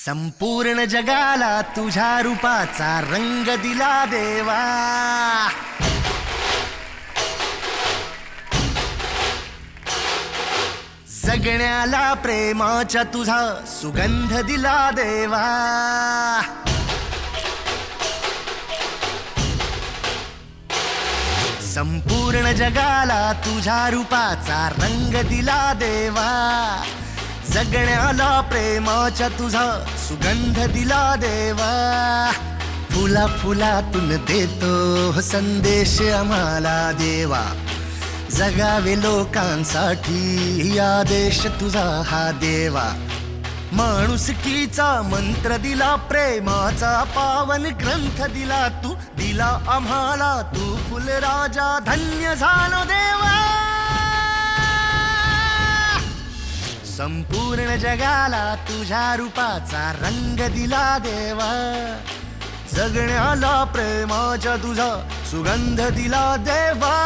संपूर्ण जगाला तुझ्या रूपाचा रंग दिला देवा. जगण्याला प्रेमाचा तुझा सुगंध दिला देवा. संपूर्ण जगाला तुझ्या रूपाचा रंग दिला देवा. जगण्याला प्रेमाचा तुझा सुगंध दिला देवा. फुला फुलातून देतो संदेश आम्हाला देवा. जगावे लोकांसाठी आदेश तुझा हा देवा. माणुसकीचा मंत्र दिला, प्रेमाचा पावन ग्रंथ दिला तू. दिला आम्हाला तू फुलराजा, धन्य झालो देवा. संपूर्ण जगाला तुझ्या रूपाचा रंग दिला देवा. जगण्याला प्रेमाचा तुझा सुगंध दिला देवा.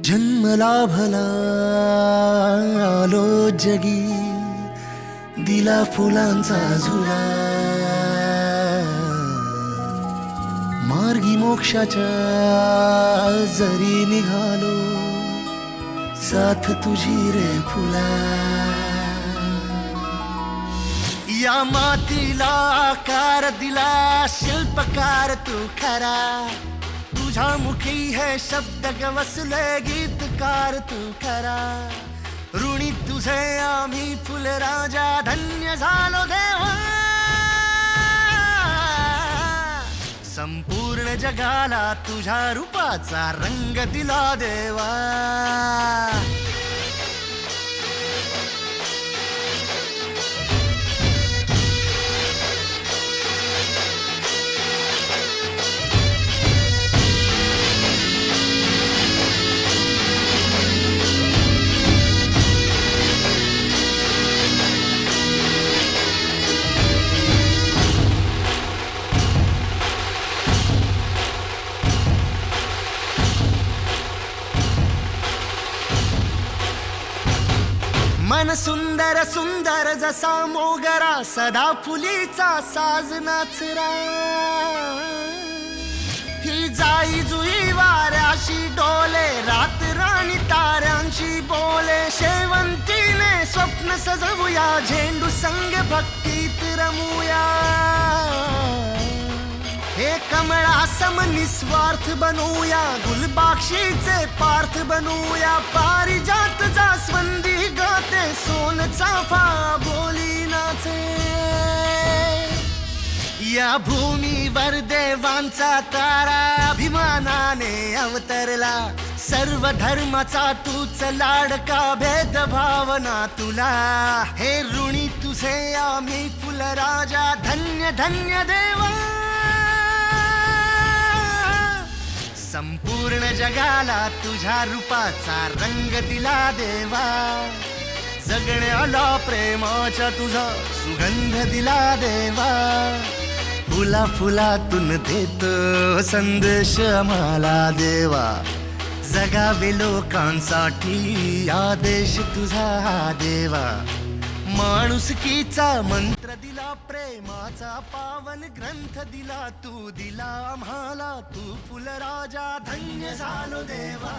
जन्मला भला आलो जगी, दिला फुलांचा झुला. मार्गी मोक्षाच्या जरी निघालो, साथ तुझी रे फुला. या मातीला आकार दिला, शिल्पकार तू खरा. तुझ्या मुखी है शब्द गवसले, गीतकार तू खरा. ऋणी तुझे आम्ही फुलराजा, धन्य झालो देवा. संपूर्ण जगाला तुझ्या रूपाचा रंग दिला देवा. मन सुंदर सुंदर जसा मोगरा, सदा फुलीचा साज नाचरा. ही जाई जुई वाऱ्याशी डोले, रात राणी ताऱ्यांशी बोले. शेवंतीने स्वप्न सजवूया, झेंडू संग भक्तीत रमूया. हे कमळा सम निस्वार्थ बनूया, गुलबाक्षीचे पार्थ बनूया. पारिजात जास्वंदी गाते, सोन चाफा बोली नाचे. या भूमीवर देवांचा तारा अभिमानाने अवतरला. सर्व धर्माचा तूच लाडका, भेदभावना तुला. हे ऋणी तुझे आम्ही फुलराजा, धन्य धन्य देवा. संपूर्ण जगाला तुझ्या रूपाचा रंग दिला देवा. जगण्याला प्रेमाचा तुझा सुगंध दिला देवा. फुला फुलातून देतो संदेश आम्हाला देवा. जगावे लोकांसाठी आदेश तुझा देवा. माणुसकीचा मंत्र दिला, प्रेमाचा पावन ग्रंथ दिला तू. दिला आम्हाला तू फुलराजा, धन्य झालो देवा.